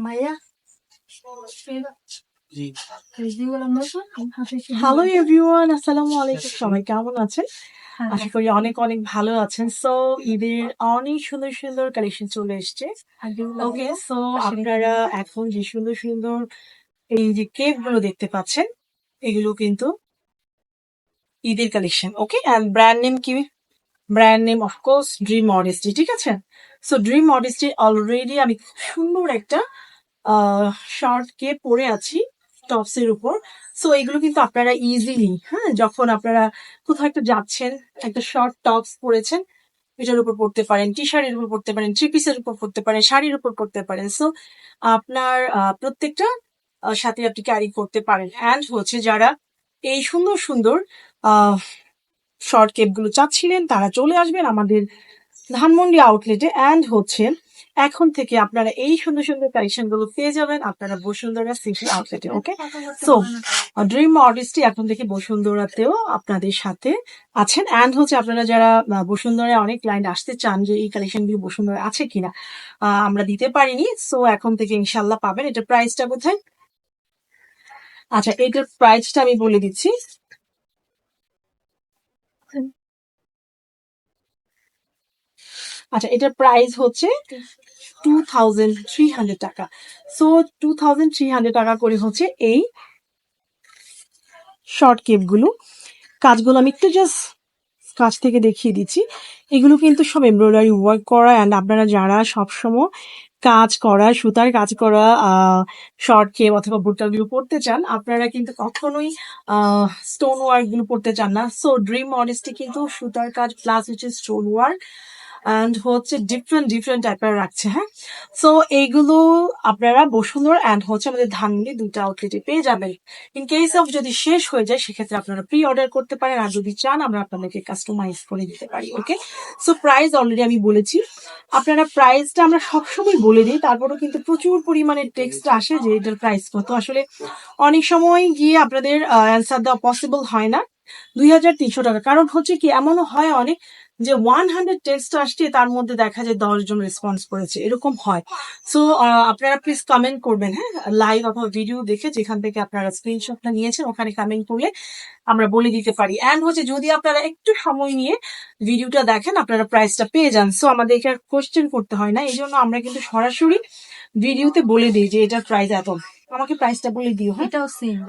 মাইয়া জি hello everyone, আসসালামু আলাইকুম। সবাই কেমন আছেন? আশা করি অনেক অনেক ভালো আছেন। সো ঈদের অনেক সুন্দর সুন্দর কালেকশন চলে এসছে। ওকে, সো আপনারা এখন যে সুন্দর সুন্দর এই যে কেক গুলো দেখতে পাচ্ছেন, এগুলো কিন্তু ঈদের collection. Okay, and brand name কি? Brand name of course dream modesty. ঠিক আছে, সো ড্রিম মডেস্টি অলরেডি আমি খুব সুন্দর একটা শর্ট কে পরে আছি টপস এর উপর। সো এগুলো কিন্তু আপনারা ইজিলি, হ্যাঁ, যখন আপনারা কোথাও একটা যাচ্ছেন, একটা শর্ট টপস পরেছেন, এটার উপর পড়তে পারেন, টি শার্টের উপর পড়তে পারেন, থ্রি পিসের উপর পড়তে পারেন, শাড়ির উপর পড়তে পারেন। সো আপনার প্রত্যেকটা সাথে আপনি ক্যারি করতে পারেন। অ্যান্ড হচ্ছে যারা এই সুন্দর সুন্দর শর্ট কেপ গুলো চাচ্ছিলেন, তারা চলে আসবেন আমাদের ধানমন্ডি আউটলেটে। অ্যান্ড হচ্ছে এখন থেকে আপনারা এই সুন্দর সুন্দর কালেকশন গুলো পেয়ে যাবেন আপনারা বসুন্ধরা সিটি আউটলেটে। ওকে, সো ড্রিম মডেস্টি এখন থেকে বসুন্ধরাতেও আপনাদের সাথে আছেন। অ্যান্ড হচ্ছে আপনারা যারা বসুন্ধরায় অনেক ক্লায়েন্ট আসতে চান যে এই কালেকশন গুলো বসুন্ধরা আছে কিনা, আমরা দিতে পারিনি, সো এখন থেকে ইনশাল্লাহ পাবেন। এটার প্রাইসটা কোথায়? আচ্ছা, এটার প্রাইসটা আমি বলে দিচ্ছি। আচ্ছা, এটার প্রাইস হচ্ছে 2300 টাকা। সো 2300 টাকা করে হচ্ছে এই শর্ট কেপ গুলো। কাজগুলো আমি একটু জাস্ট কাছ থেকে দেখিয়ে দিচ্ছি। এগুলো কিন্তু সব এমব্রয়ডারি ওয়ার্ক করা। অ্যান্ড আপনারা যারা সবসময় কাজ করা, সুতার কাজ করা শর্ট কেপ অথবা বুটকাগুলো পড়তে চান, আপনারা কিন্তু কখনোই স্টোন ওয়ার্ক গুলো পড়তে চান না। সো ড্রিম মডেস্টি কিন্তু সুতার কাজ প্লাস হচ্ছে স্টোন ওয়ার্ক অ্যান্ড হচ্ছে ডিফারেন্ট ডিফারেন্ট টাইপের রাখছে। হ্যাঁ, সো এইগুলো আপনারা বসুন্ধরা অ্যান্ড হচ্ছে আমাদের ধানমন্ডি দুইটা আউটলেটে পেয়ে যাবেন। ইন কেস অফ যদি শেষ হয়ে যায়, সেক্ষেত্রে আপনারা প্রি অর্ডার করতে পারেন, আর যদি চান আমরা আপনাদেরকে কাস্টমাইজ করে দিতে পারি। ওকে, সো প্রাইস অলরেডি আমি বলেছি। আপনারা প্রাইসটা আমরা সবসময় বলে দিই, তারপরেও কিন্তু প্রচুর পরিমাণে টেক্সট আসে যে এটার প্রাইস কত। আসলে অনেক সময় গিয়ে আপনাদের অ্যান্সার দেওয়া পসিবল হয় না। 2300 টাকা। কারণ হচ্ছে কি, এমনও হয় অনেক যে 100 টেক্সট আসছে, তার মধ্যে দেখা যায় 10 জন রেসপন্স করেছে, এরকম হয়। সো আপনারা প্লিজ কমেন্ট করবেন, হ্যাঁ, লাইভ অথবা ভিডিও দেখে যেখান থেকে আপনারা স্ক্রিনশটটা নিয়েছেন ওখানে কমেন্ট করলে আমরা বলে দিতে পারি। অ্যান্ড হচ্ছে যদি আপনারা একটু সময় নিয়ে ভিডিওটা দেখেন, আপনারা প্রাইসটা পেয়ে যান। সো আমাদেরকে আর কোশ্চেন করতে হয় না, এই জন্য আমরা কিন্তু সরাসরি ভিডিওতে বলে দিই যে এটার প্রাইস এত। আমাকে প্রাইসটা বলে দিও। হ্যাঁ, এটাও সেম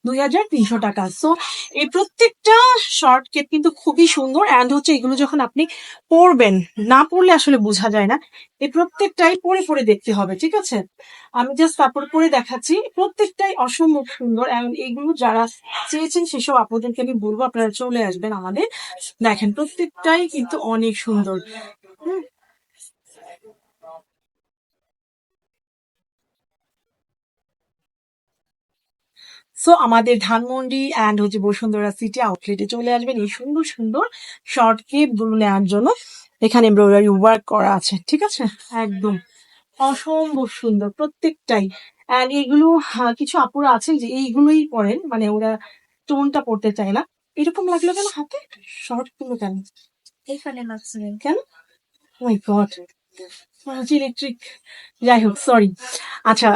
2300 টাকা। সো এই প্রত্যেকটা শর্ট কেপ কিন্তু খুবই সুন্দর। অ্যান্ড হচ্ছে এগুলো যখন আপনি পরবেন, না পরলে আসলে বোঝা যায় না। এই প্রত্যেকটাই পরে পরে দেখতে হবে। ঠিক আছে, আমি জাস্ট কাপড় পরে দেখাচ্ছি, প্রত্যেকটাই অসম্ভব সুন্দর। অ্যান্ড এগুলো যারা চেয়েছেন সেসব আপনাদেরকে আমি বলবো আপনারা চলে আসবেন আমাদের। দেখেন প্রত্যেকটাই কিন্তু অনেক সুন্দর। হুম, সো আমাদের ধানমন্ডি অ্যান্ড হচ্ছে বসুন্ধরা সিটি আউটলেটে চলে আসবেন এই সুন্দর সুন্দর শর্ট কেপ গুলো নেওয়ার জন্য। এখানে এমব্রয়ডারি ওয়ার্ক করা আছে। ঠিক আছে, একদম অসম্ভব সুন্দর প্রত্যেকটাই। অ্যান্ড এগুলো কিছু আপুরা আছেন যে এইগুলোই পরেন, মানে ওরা টোনটা পড়তে চায় না। এরকম লাগলো কেন হাতে? শর্ট গুলো কেন এখানে লাগছে কেন? মাই গড, ইলেকট্রিক। যাই হোক, সরি। আচ্ছা,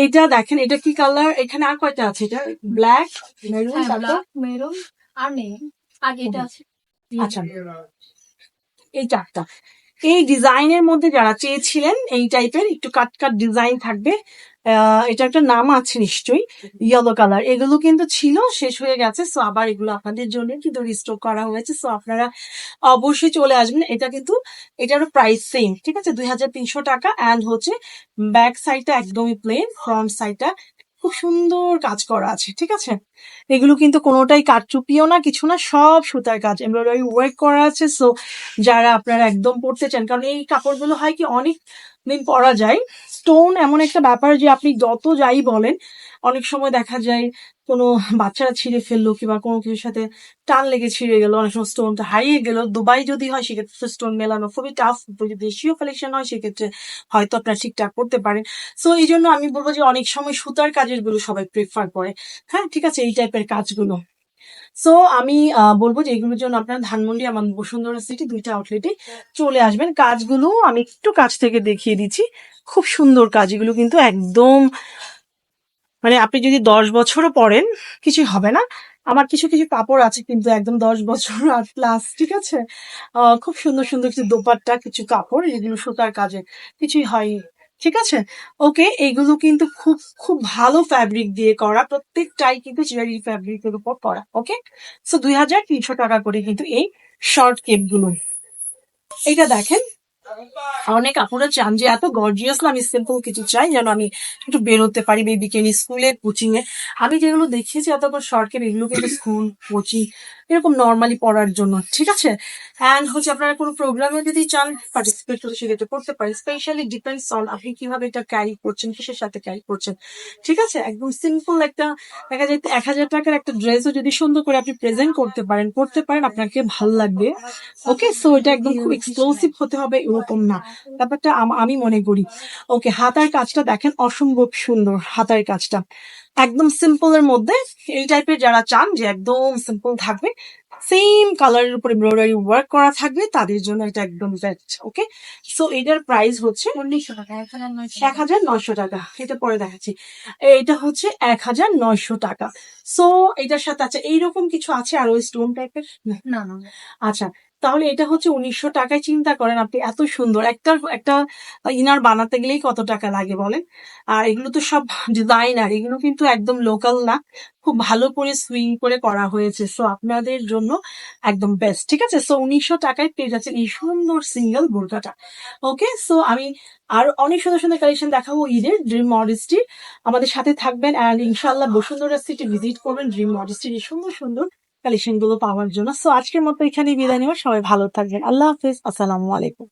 এটা দেখেন, এটা কি কালার? এখানে আর কয়টা আছে? এটা ব্ল্যাক, মেরুন, মেরুন আর নেই, আগে এটা আছে। আচ্ছা, এই চারটা। এই ডিজাইনের মধ্যে যারা চেয়েছিলেন এই টাইপের একটু কাট কাট ডিজাইন থাকবে, এটা একটা নাম আছে নিশ্চয়ই, ইয়েলো কালার, এগুলো কিন্তু ছিল, শেষ হয়ে গেছে। সো আবার এগুলো আপনাদের জন্য কিন্তু রিস্টক করা হয়েছে। সো আপনারা অবশ্যই চলে আসবেন। এটা কিন্তু এটারও প্রাইস সেম। ঠিক আছে, 2300 টাকা। অ্যান্ড হচ্ছে ব্যাক সাইডটা একদমই প্লেন, ফ্রন্ট সাইডটা খুব সুন্দর কাজ করা আছে। ঠিক আছে, এগুলো কিন্তু কোনোটাই কারচুপিও না, কিছু না, সব সুতার কাজ, এমব্রয়ডারি ওয়ার্ক করা আছে। সো যারা আপনারা একদম পড়তে চান, কারণ এই কাপড়গুলো হয় কি অনেক দিন পরা যায়। স্টোন এমন একটা ব্যাপার যে আপনি যত যাই বলেন, অনেক সময় দেখা যায় কোনো বাচ্চারা ছিঁড়ে ফেললো কিংবা কোনো কিছুর সাথে টান লেগে ছিঁড়ে গেল, অনেক সময় স্টোনটা হারিয়ে গেল। দুবাই যদি হয় সেক্ষেত্রে স্টোন মেলানো খুবই টাফ। যদি দেশীয় কালেকশন হয় সেক্ষেত্রে হয়তো আপনারা ঠিকঠাক করতে পারেন। সো এই জন্য আমি বলবো যে অনেক সময় সুতার কাজের গুলো সবাই প্রেফার করে। হ্যাঁ, ঠিক আছে, এই টাইপের কাজগুলো। সো আমি বলবো যে এগুলোর জন্য আপনার ধানমন্ডি আমার বসুন্ধরা সিটি 2টা আউটলেটে চলে আসবেন। কাজগুলো আমি একটু কাছ থেকে দেখিয়ে দিচ্ছি। খুব সুন্দর কাজ, এগুলো কিন্তু একদম মানে আপনি যদি 10 বছরও পরেন কিছুই হবে না। আমার কিছু কিছু কাপড় আছে কিন্তু একদম 10 বছর আর প্লাস, ঠিক আছে। খুব সুন্দর সুন্দর কিছু দোপাট্টা, কিছু কাপড় যেগুলো সুতার কাজে, কিছুই হয়নি, ঠিক আছে। ওকে, এগুলো কিন্তু খুব খুব ভালো ফ্যাব্রিক দিয়ে করা, প্রত্যেকটাই কিন্তু চেরি ফ্যাব্রিকের উপর করা। ওকে, সো 2300 টাকা করে কিন্তু এই শর্ট কেপ গুলো। এটা দেখেন, অনেক আপুরা চান যে এত গর্জিয়াস না, আমি সিম্পল কিছু চাই যেন আমি একটু বেরোতে পারি বেবিকে নিয়ে স্কুলে, কোচিং এ। আমি যেগুলো দেখিয়েছি এতক্ষণ শর্টকেট, এগুলো কিন্তু স্কুল, কোচিং এরকম নর্মালি পড়ার জন্য, ঠিক আছে। অ্যান্ড হচ্ছে আপনারা কোনো প্রোগ্রামে যদি চান পার্টিসিপেট করতে, সেক্ষেত্রে করতে পারেন। স্পেশালি ডিপেন্ডস অন আপনি কিভাবে এটা ক্যারি করছেন, কিসের সাথে ক্যারি করছেন, ঠিক আছে। একদম সিম্পল একটা দেখা যায় 1000 টাকার একটা ড্রেসও যদি সুন্দর করে আপনি প্রেজেন্ট করতে পারেন আপনাকে ভালো লাগবে। ওকে, সো এটা একদম খুব এক্সক্লুসিভ হতে হবে এরকম না, ব্যাপারটা আমি মনে করি। ওকে, হাতার কাজটা দেখেন, অসম্ভব সুন্দর হাতার কাজটা, একদম সিম্পল এর মধ্যে। এই টাইপের যারা চান যে একদম সিম্পল থাকবে, সেম কালারের উপর এমব্রয়ডারি ওয়ার্ক করা থাকবে, তাদের জন্য এটা একদম বেস্ট। ওকে, সো এটার প্রাইস হচ্ছে 1900 টাকা, 1900 টাকা। এটা পরে দেখাচ্ছি। এটা হচ্ছে 1900 টাকা। সো এটার সাথে আছে এইরকম কিছু আছে আর ওই স্টোন টাইপের, না না, আচ্ছা, তাহলে এটা হচ্ছে 1900 টাকায়। চিন্তা করেন আপনি এত সুন্দর একটা একটা ইনার বানাতে গেলেই কত টাকা লাগে বলেন। আর এগুলো তো সব ডিজাইনার, এগুলো কিন্তু একদম লোকাল না, খুব ভালো করে সুইং করে করা হয়েছে। সো আপনাদের জন্য একদম বেস্ট, ঠিক আছে। সো 1900 টাকায় পেয়ে যাচ্ছেন এই সুন্দর সিঙ্গেল বোরকাটা। ওকে, সো আমি আর অনেক সুন্দর সুন্দর কালেকশন দেখাবো ঈদের ড্রিম মডেস্টি। আমাদের সাথে থাকবেন অ্যান্ড ইনশাল্লাহ বসুন্ধরা সিটি ভিজিট করবেন ড্রিম মডেস্টির এই সুন্দর সুন্দর কালেকশন গুলো পাওয়ার জন্য। সো আজকের মতো এখানে বিদায় নেব, সবাই ভালো থাকবেন, আল্লাহ হাফিজ, আসসালামু আলাইকুম।